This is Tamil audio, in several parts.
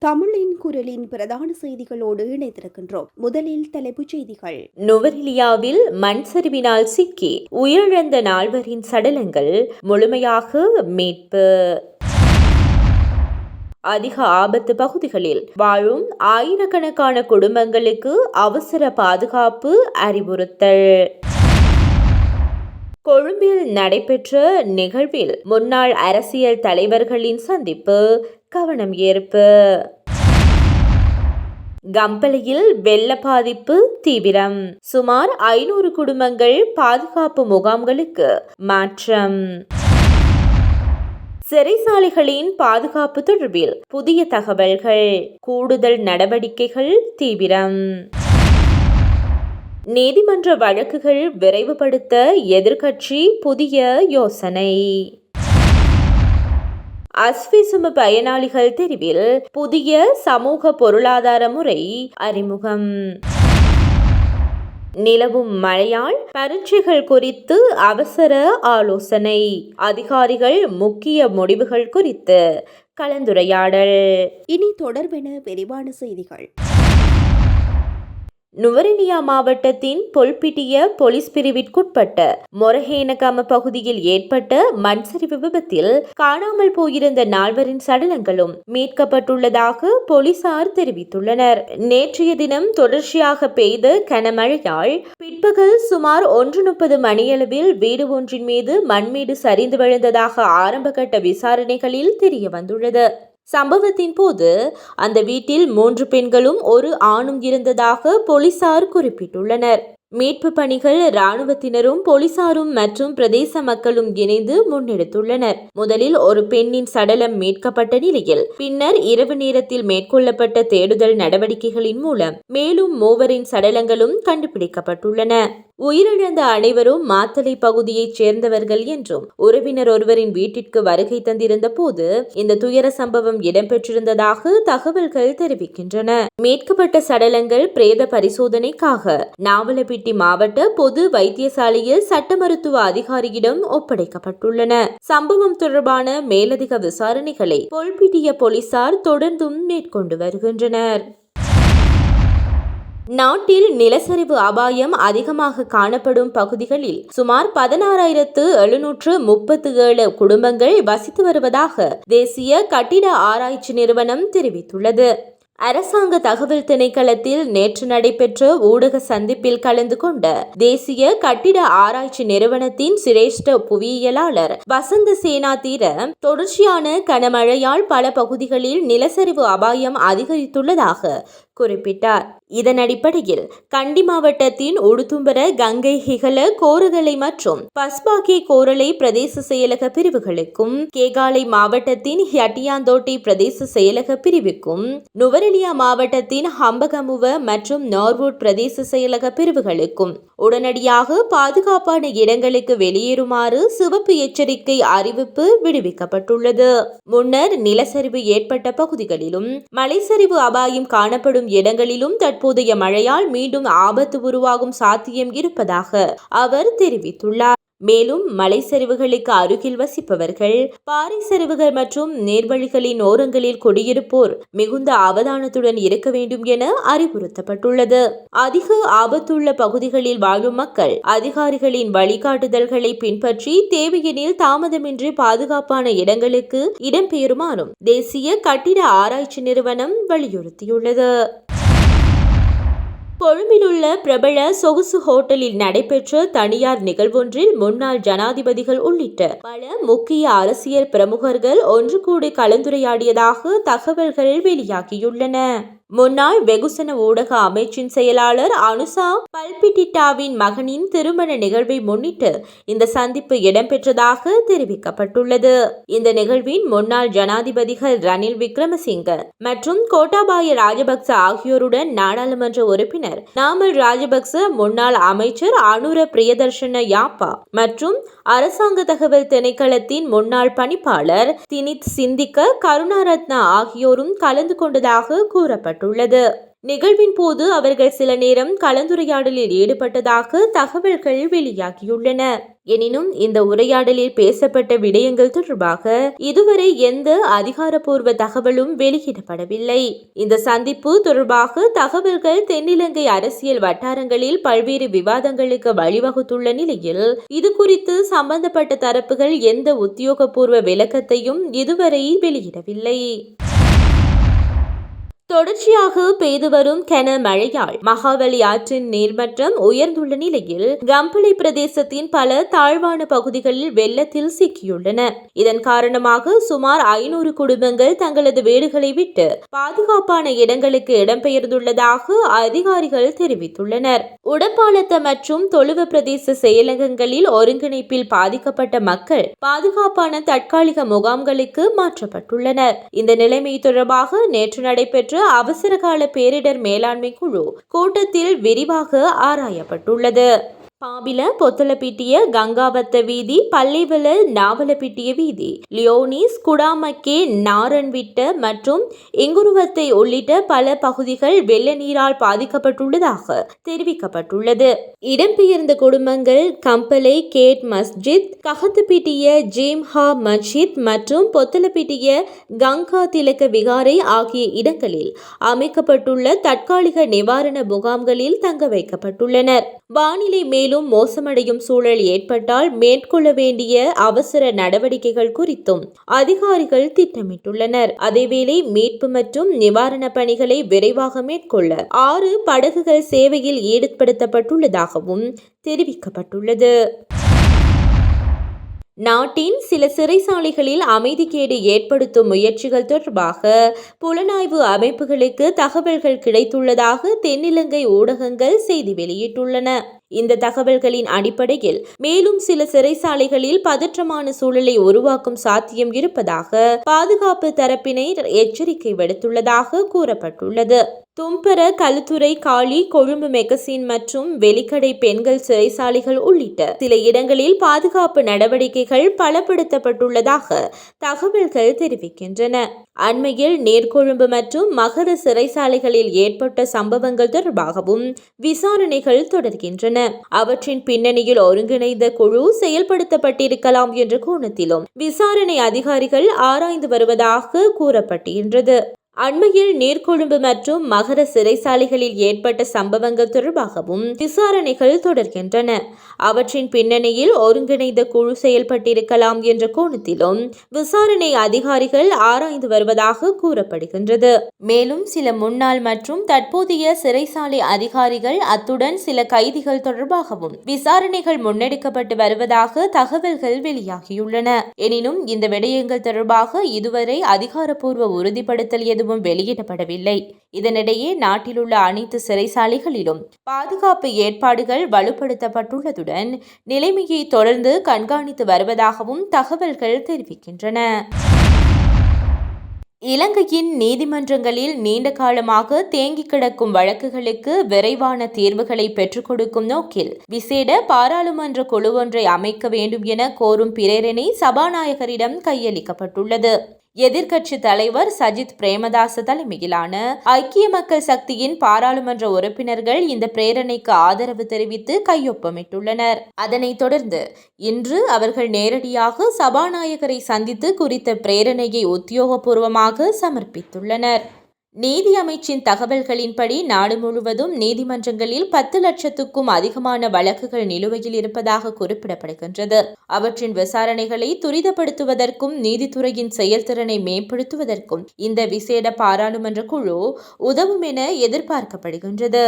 தமிழின் குரலின் பிரதான செய்திகளோடு இணைந்திருக்கின்றோம். முதலில் தலைப்புச் செய்திகள். நுவரெலியாவில் மண் சரிவினால் சிக்கி உயிரிழந்த 4 சடலங்கள் முழுமையாக மீட்பு. அதிக ஆபத்து பகுதிகளில் வாழும் ஆயிரக்கணக்கான குடும்பங்களுக்கு அவசர பாதுகாப்பு அறிவுறுத்தல். கொழும்பில் நடைபெற்ற நிகழ்வில் முன்னாள் அரசியல் தலைவர்களின் சந்திப்பு கவனம் ஈர்ப்பு. கம்பளையில் வெள்ள பாதிப்பு தீவிரம். சுமார் 500 குடும்பங்கள் பாதுகாப்பு முகாம்களுக்கு மாற்றம். சிறைசாலைகளின் பாதுகாப்பு தொடர்பில் புதிய தகவல்கள். கூடுதல் நடவடிக்கைகள் தீவிரம். நீதிமன்ற வழக்குகள் விரைவுபடுத்த எதிர்க்கட்சி புதிய யோசனை. அஸ்விசும பயனாளிகள் தெரிவில் புதிய சமூக பொருளாதார முறை அறிமுகம். நிலவும் மழையால் பரீட்சைகள் குறித்து அவசர ஆலோசனை. அதிகாரிகள் முக்கிய முடிவுகள் குறித்து கலந்துரையாடல். இனி தொடர்பென விரிவான செய்திகள். நுவரெலியா மாவட்டத்தின் பொல்பிட்டிய போலீஸ் பிரிவிற்குட்பட்ட மொரஹேனகம பகுதியில் ஏற்பட்ட மண்சரிவு விபத்தில் காணாமல் போயிருந்த 4 சடலங்களும் மீட்கப்பட்டுள்ளதாக போலீசார் தெரிவித்துள்ளனர். நேற்றைய தினம் தொடர்ச்சியாக பெய்த கனமழையால் பிற்பகல் சுமார் 1:30 மணியளவில் வீடு ஒன்றின் மீது மண்மேடு சரிந்து விழுந்ததாக ஆரம்பகட்ட விசாரணைகளில் தெரிய வந்துள்ளது. சம்பவத்தின் போது அந்த வீட்டில் 3 பெண்களும் 1 ஆணும் இருந்ததாக போலீசார் குறிப்பிட்டுள்ளனர். மீட்பு பணிகள் இராணுவத்தினரும் போலீசாரும் மற்றும் பிரதேச மக்களும் இணைந்து முன்னெடுத்துள்ளனர். முதலில் ஒரு பெண்ணின் சடலம் மீட்கப்பட்ட நிலையில் பின்னர் இரவு நேரத்தில் மேற்கொள்ளப்பட்ட தேடுதல் நடவடிக்கைகளின் மூலம் மேலும் 3 சடலங்களும் கண்டுபிடிக்கப்பட்டுள்ளன. உயிரிழந்த அனைவரும் மாத்தளை பகுதியைச் சேர்ந்தவர்கள் என்றும் உறவினர் ஒருவரின் வீட்டிற்கு வருகை தந்திருந்த போது இந்த துயர சம்பவம் இடம்பெற்றிருந்ததாக தகவல்கள் தெரிவிக்கின்றன. மீட்கப்பட்ட சடலங்கள் பிரேத பரிசோதனைக்காக நாவலப்பிட்டி மாவட்ட பொது வைத்தியசாலையில் சட்ட மருத்துவ அதிகாரியிடம் ஒப்படைக்கப்பட்டுள்ளன. சம்பவம் தொடர்பான மேலதிக விசாரணைகளை பொல்பிட்டிய போலீசார் தொடர்ந்தும் மேற்கொண்டு வருகின்றனர். நாட்டில் நிலச்சரிவு அபாயம் அதிகமாக காணப்படும் பகுதிகளில் சுமார் 16,737 குடும்பங்கள் வசித்து வருவதாக தேசிய கட்டிட ஆராய்ச்சி நிறுவனம் தெரிவித்துள்ளது. அரசாங்க தகவல் திணைக்களத்தில் நேற்று நடைபெற்ற ஊடக சந்திப்பில் கலந்து கொண்ட தேசிய கட்டிட ஆராய்ச்சி நிறுவனத்தின் சிரேஷ்ட புவியியலாளர் வசந்த சேனாதீர தொடர்ச்சியான கனமழையால் பல பகுதிகளில் நிலச்சரிவு அபாயம் அதிகரித்துள்ளதாக குறிப்பிட்டார். இதன் அடிப்படையில் கண்டி மாவட்டத்தின் உடுத்தும்பர, கங்கை ஹிகல, கோரதலை மற்றும் பஸ்பாகே கோரலை பிரதேச செயலக பிரிவுகளுக்கும், கேகாலை மாவட்டத்தின் ஹட்டியாந்தோட்டை பிரதேச செயலக பிரிவுக்கும், நுவரெலியா மாவட்டத்தின் ஹம்பகமுவ மற்றும் நார்வுட் பிரதேச செயலக பிரிவுகளுக்கும் உடனடியாக பாதுகாப்பான இடங்களுக்கு வெளியேறுமாறு சிவப்பு எச்சரிக்கை அறிவிப்பு விடுவிக்கப்பட்டுள்ளது. முன்னர் நிலச்சரிவு ஏற்பட்ட பகுதிகளிலும் மலைச்சரிவு அபாயம் காணப்படும் இடங்களிலும் தற்போதைய மழையால் மீண்டும் ஆபத்து உருவாகும் சாத்தியம் இருப்பதாக அவர் தெரிவித்துள்ளார். மேலும் மலைச்சரிவுகளுக்கு அருகில் வசிப்பவர்கள், பாறை சரிவுகள் மற்றும் நீர்வழிகளின் ஓரங்களில் குடியிருப்போர் மிகுந்த அவதானத்துடன் இருக்க வேண்டும் என அறிவுறுத்தப்பட்டுள்ளது. அதிக ஆபத்துள்ள பகுதிகளில் வாழும் மக்கள் அதிகாரிகளின் வழிகாட்டுதல்களை பின்பற்றி தேவையெனில் தாமதமின்றி பாதுகாப்பான இடங்களுக்கு இடம்பெயருமாறும் தேசிய கட்டிட ஆராய்ச்சி நிறுவனம் வலியுறுத்தியுள்ளது. கொழும்பிலுள்ள பிரபல சொகுசு ஹோட்டலில் நடைபெற்ற தனியார் நிகழ்வொன்றில் முன்னாள் ஜனாதிபதிகள் உள்ளிட்ட பல முக்கிய அரசியல் பிரமுகர்கள் ஒன்று கூடி கலந்துரையாடியதாக தகவல்கள் வெளியாகியுள்ளன. முன்னாள் வெகுசன ஊடக அமைச்சின் செயலாளர் அனுசா பல்பிட்டிட்டாவின் மகனின் திருமண நிகழ்வை முன்னிட்டு இந்த சந்திப்பு இடம்பெற்றதாக தெரிவிக்கப்பட்டுள்ளது. இந்த நிகழ்வின் முன்னாள் ஜனாதிபதிகள் ரணில் விக்ரமசிங்க மற்றும் கோட்டாபாய ராஜபக்ச ஆகியோருடன் நாடாளுமன்ற உறுப்பினர் நாமல் ராஜபக்ச, முன்னாள் அமைச்சர் அனுர பிரியதர்ஷன யாப்பா மற்றும் அரசாங்க தகவல் திணைக்களத்தின் முன்னாள் பணிப்பாளர் தினித் சிந்திக்க கருணாரத்னா ஆகியோரும் கலந்து கொண்டதாக கூறப்பட்டுள்ளது. நிகழ்வின் போது அவர்கள் சில நேரம் கலந்துரையாடலில் ஈடுபட்டதாக தகவல்கள் வெளியாகியுள்ளன. எனினும் இந்த உரையாடலில் பேசப்பட்ட விடயங்கள் தொடர்பாக இதுவரை எந்த அதிகாரப்பூர்வ தகவலும் வெளியிடப்படவில்லை. இந்த சந்திப்பு தொடர்பாக தகவல்கள் தென்னிலங்கை அரசியல் வட்டாரங்களில் பல்வேறு விவாதங்களுக்கு வழிவகுத்துள்ள நிலையில் இது குறித்து சம்பந்தப்பட்ட தரப்புகள் எந்த உத்தியோகபூர்வ விளக்கத்தையும் இதுவரை வெளியிடவில்லை. தொடர்ச்சியாக பெய்து வரும் கன மழையால் மகாவலி ஆற்றின் நீர்மட்டம் உயர்ந்துள்ள நிலையில் கம்பளை பிரதேசத்தின் பல தாழ்வான பகுதிகளில் வெள்ளத்தில் சிக்கியுள்ளன. இதன் காரணமாக சுமார் 500 குடும்பங்கள் தங்களது வீடுகளை விட்டு பாதுகாப்பான இடங்களுக்கு இடம்பெயர்ந்துள்ளதாக அதிகாரிகள் தெரிவித்துள்ளனர். உடப்பாலத்த மற்றும் தொழுவ பிரதேச செயலகங்களில் ஒருங்கிணைப்பில் பாதிக்கப்பட்ட மக்கள் பாதுகாப்பான தற்காலிக முகாம்களுக்கு மாற்றப்பட்டுள்ளனர். இந்த நிலைமை தொடர்பாக நேற்று நடைபெற்ற அவசரகால பேரிடர் மேலாண்மை குழு கூட்டத்தில் விரிவாக ஆராயப்பட்டுள்ளது. பாபில பொத்தலப்பிட்டிய கங்காவத்த வீதி, பள்ளிவல நாவலப்பிட்டிய வீதி, லியோனிஸ் குடாமக்கே நாரன்விட்ட மற்றும் இங்குருவத்தை உள்ளிட்ட பல பகுதிகள் வெள்ள நீரால் பாதிக்கப்பட்டுள்ளதாக தெரிவிக்கப்பட்டுள்ளது. இடம்பெயர்ந்த குடும்பங்கள் கம்பளை கேட் மஸ்ஜித், கஹத்துப்பிட்டிய ஜேம்ஹா மஸ்ஜித் மற்றும் பொத்தலப்பிட்டிய கங்கா திலக்க விகாரை ஆகிய இடங்களில் அமைக்கப்பட்டுள்ள தற்காலிக நிவாரண முகாம்களில் தங்க வைக்கப்பட்டுள்ளனர். வானிலை மேலும் மோசமடையும் சூழல் ஏற்பட்டால் மேற்கொள்ள வேண்டிய அவசர நடவடிக்கைகள் குறித்தும் அதிகாரிகள் திட்டமிட்டுள்ளனர். அதேவேளை மீட்பு மற்றும் நிவாரண பணிகளை விரைவாக மேற்கொள்ள 6 படகுகள் சேவையில் ஈடுபடுத்தப்பட்டுள்ளதாகவும் தெரிவிக்கப்பட்டுள்ளது. நாட்டின் சில சிறைச்சாலைகளில் அமைதிக்கேடு ஏற்படுத்தும் முயற்சிகள் தொடர்பாக புலனாய்வு அமைப்புகளுக்கு தகவல்கள் கிடைத்துள்ளதாக தென்னிலங்கை ஊடகங்கள் செய்தி வெளியிட்டுள்ளன. இந்த தகவல்களின் அடிப்படையில் மேலும் சில சிறைச்சாலைகளில் பதற்றமான சூழலை உருவாக்கும் சாத்தியம் இருப்பதாக பாதுகாப்பு தரப்பினர் எச்சரிக்கை விடுத்துள்ளதாக கூறப்பட்டுள்ளது. தும்பர, களுத்துறை, காலி, கொழும்பு மெகசின் மற்றும் வெலிக்கடை பெண்கள் சிறைச்சாலைகள் உள்ளிட்ட சில இடங்களில் பாதுகாப்பு நடவடிக்கைகள் பலப்படுத்தப்பட்டுள்ளதாக தகவல்கள் தெரிவிக்கின்றன. அண்மையில் நீர்கொழும்பு மற்றும் மகர சிறைச்சாலைகளில் ஏற்பட்ட சம்பவங்கள் தொடர்பாகவும் விசாரணைகள் தொடர்கின்றன. அவற்றின் பின்னணியில் ஒருங்கிணைந்த குழு செயல்படுத்தப்பட்டிருக்கலாம் என்ற கோணத்திலும் விசாரணை அதிகாரிகள் ஆராய்ந்து வருவதாக கூறப்பட்டிருந்தது. அண்மையில் நீர்கொழும்பு மற்றும் மகர சிறைச்சாலைகளில் ஏற்பட்ட சம்பவங்கள் தொடர்பாகவும் விசாரணைகள் தொடர்கின்றன. அவற்றின் பின்னணியில் ஒருங்கிணைந்த குழு செயல்பட்டிருக்கலாம் என்ற கோணத்திலும் விசாரணை அதிகாரிகள் ஆராய்ந்து வருவதாக கூறப்படுகின்றது. மேலும் சில முன்னாள் மற்றும் தற்போதைய சிறைச்சாலை அதிகாரிகள் அத்துடன் சில கைதிகள் தொடர்பாகவும் விசாரணைகள் முன்னெடுக்கப்பட்டு வருவதாக தகவல்கள் வெளியாகியுள்ளன. எனினும் இந்த விடயங்கள் தொடர்பாக இதுவரை அதிகாரப்பூர்வ உறுதிப்படுத்தல் எதுவும் வெளியிடப்படவில்லை. இதனிடையே நாட்டில் உள்ள அனைத்து சிறைச்சாலைகளிலும் பாதுகாப்பு ஏற்பாடுகள் வலுப்படுத்தப்பட்டுள்ளதுடன் நிலைமையை தொடர்ந்து கண்காணித்து வருவதாகவும் தகவல்கள் தெரிவிக்கின்றன. இலங்கையின் நீதிமன்றங்களில் நீண்ட காலமாக தேங்கி கிடக்கும் வழக்குகளுக்கு விரைவான தீர்வுகளை பெற்றுக் கொடுக்கும் நோக்கில் விசேட பாராளுமன்ற குழு ஒன்றை அமைக்க வேண்டும் என கோரும் பிரேரணை சபாநாயகரிடம் கையளிக்கப்பட்டுள்ளது. எதிர்க்கட்சி தலைவர் சஜித் பிரேமதாச தலைமையிலான ஐக்கிய மக்கள் சக்தியின் பாராளுமன்ற உறுப்பினர்கள் இந்த பிரேரணைக்கு ஆதரவு தெரிவித்து கையொப்பமிட்டுள்ளனர். அதனைத் தொடர்ந்து இன்று அவர்கள் நேரடியாக சபாநாயகரை சந்தித்து குறித்த பிரேரணையை உத்தியோகபூர்வமாக சமர்ப்பித்துள்ளனர். நீதி அமைச்சின் தகவல்களின்படி நாடு முழுவதும் நீதிமன்றங்களில் 10 லட்சத்துக்கும் அதிகமான வழக்குகள் நிலுவையில் இருப்பதாக குறிப்பிடப்படுகின்றது. அவற்றின் விசாரணைகளை துரிதப்படுத்துவதற்கும் நீதித்துறையின் செயல்திறனை மேம்படுத்துவதற்கும் இந்த விசேட பாராளுமன்ற குழு உதவும் என எதிர்பார்க்கப்படுகின்றது.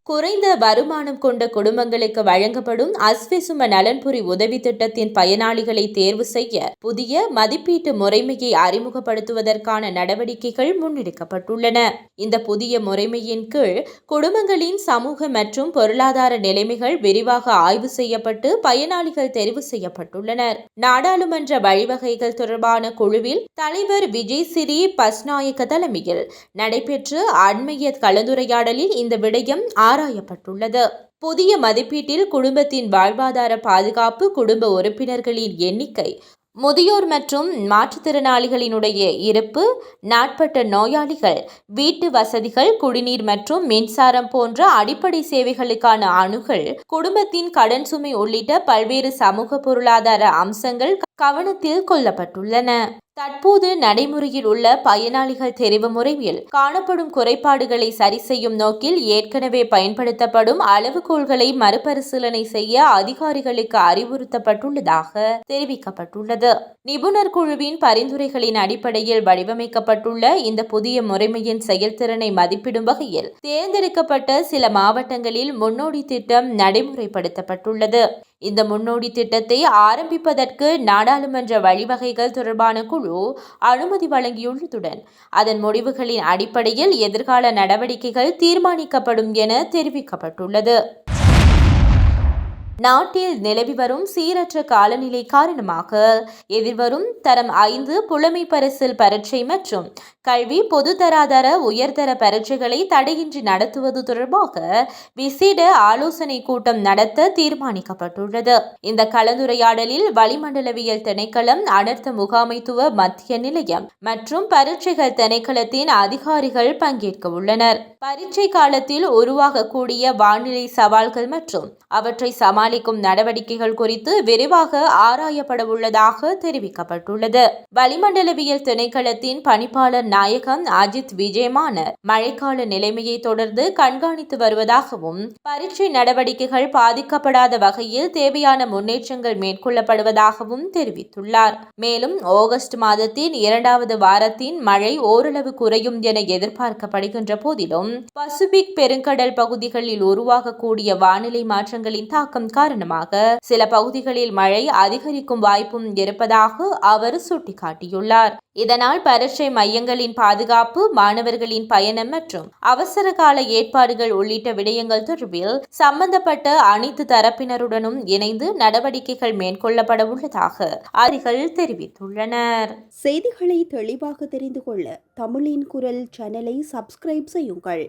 குறைந்த வருமானம் கொண்ட குடும்பங்களுக்கு வழங்கப்படும் அஸ்விசும நலன்புரி உதவி திட்டத்தின் பயனாளிகளை தேர்வு செய்ய புதிய மதிப்பீட்டு முறைமையை அறிமுகப்படுத்துவதற்கான நடவடிக்கைகள் முன்னெடுக்கப்பட்டுள்ளன. இந்த புதிய முறைமையின் கீழ் குடும்பங்களின் சமூக மற்றும் பொருளாதார நிலைமைகள் விரிவாக ஆய்வு செய்யப்பட்டு பயனாளிகள் தெரிவு செய்யப்பட்டுள்ளனர். நாடாளுமன்ற வழிவகைகள் தொடர்பான குழுவில் தலைவர் விஜய்சிறி பஸ்நாயக்க தலைமையில் நடைபெற்ற அண்மைய கலந்துரையாடலில் இந்த விடயம் ஆராயப்பட்டுள்ளது. புதிய மதிப்பீட்டில் குடும்பத்தின் வாழ்வாதார பாதுகாப்பு, குடும்ப உறுப்பினர்களின் எண்ணிக்கை, முதியோர் மற்றும் மாற்றுத்திறனாளிகளினுடைய இருப்பு, நாட்பட்ட நோயாளிகள், வீட்டு வசதிகள், குடிநீர் மற்றும் மின்சாரம் போன்ற அடிப்படை சேவைகளுக்கான அணுகல், குடும்பத்தின் கடன் சுமை உள்ளிட்ட பல்வேறு சமூக பொருளாதார அம்சங்கள் கவனத்தில் கொள்ளப்பட்டுள்ளன. தற்போது நடைமுறையில் உள்ள பயனாளிகள் தெரிவு முறையில் காணப்படும் குறைபாடுகளை சரி செய்யும் நோக்கில் ஏற்கனவே பயன்படுத்தப்படும் அளவுகோல்களை மறுபரிசீலனை செய்ய அதிகாரிகளுக்கு அறிவுறுத்தப்பட்டுள்ளதாக தெரிவிக்கப்பட்டுள்ளது. நிபுணர் குழுவின் பரிந்துரைகளின் அடிப்படையில் வடிவமைக்கப்பட்டுள்ள இந்த புதிய முறைமையின் செயல்திறனை மதிப்பிடும் வகையில் தேர்ந்தெடுக்கப்பட்ட சில மாவட்டங்களில் முன்னோடி திட்டம் நடைமுறைப்படுத்தப்பட்டுள்ளது. இந்த முன்னோடி திட்டத்தை ஆரம்பிப்பதற்கு நாடாளுமன்ற வழிவகைகள் தொடர்பான குழு அனுமதி வழங்கியுள்ளதுடன் அதன் முடிவுகளின் அடிப்படையில் எதிர்கால நடவடிக்கைகள் தீர்மானிக்கப்படும் என தெரிவிக்கப்பட்டுள்ளது. நாட்டில் நிலவி வரும் சீரற்ற காலநிலை காரணமாக எதிர்வரும் தரம் 5 புலமை பரிசில் பரீட்சை மற்றும் கல்வி பொதுதராதர உயர்தர பரீட்சைகளை தடையின்றி நடத்துவது தொடர்பாக விசேட ஆலோசனை கூட்டம் நடத்த தீர்மானிக்கப்பட்டுள்ளது. இந்த கலந்துரையாடலில் வளிமண்டலவியல் திணைக்களம், அனர்த்த முகாமைத்துவ மத்திய நிலையம் மற்றும் பரீட்சைகள் திணைக்களத்தின் அதிகாரிகள் பங்கேற்க உள்ளனர். பரீட்சை காலத்தில் உருவாகக்கூடிய வானிலை சவால்கள் மற்றும் அவற்றை சமாளிக்கும் நடவடிக்கைகள் குறித்து விரிவாக ஆராயப்பட உள்ளதாக தெரிவிக்கப்பட்டுள்ளது. வளிமண்டலவியல் திணைக்களத்தின் பணிப்பாளர் நாயகம் அஜித் விஜயமானர் மழைக்கால நிலைமையை தொடர்ந்து கண்காணித்து வருவதாகவும் பரீட்சை நடவடிக்கைகள் பாதிக்கப்படாத வகையில் தேவையான முன்னேற்றங்கள் மேற்கொள்ளப்படுவதாகவும் தெரிவித்துள்ளார். மேலும் ஆகஸ்ட் மாதத்தின் 2வது வாரத்தின் மழை ஓரளவு குறையும் என எதிர்பார்க்கப்படுகின்ற போதிலும் பசிபிக் பெருங்கடல் பகுதிகளில் உருவாகக்கூடிய வானிலை மாற்றங்களின் தாக்கம் காரணமாக சில பகுதிகளில் மழை அதிகரிக்கும் வாய்ப்பும் இருப்பதாக அவர் சுட்டிக்காட்டியுள்ளார். இதனால் பரீட்சை மையங்களின் பாதுகாப்பு, மாணவர்களின் பயணம் மற்றும் அவசர கால ஏற்பாடுகள் உள்ளிட்ட விடயங்கள் தொடர்பில் சம்பந்தப்பட்ட அனைத்து தரப்பினருடனும் இணைந்து நடவடிக்கைகள் மேற்கொள்ளப்பட உள்ளதாக அதிகாரிகள் தெரிவித்துள்ளனர். செய்திகளை தெளிவாக தெரிந்து கொள்ள தமிழின் குரல் சேனலை சப்ஸ்கிரைப் செய்யுங்கள்.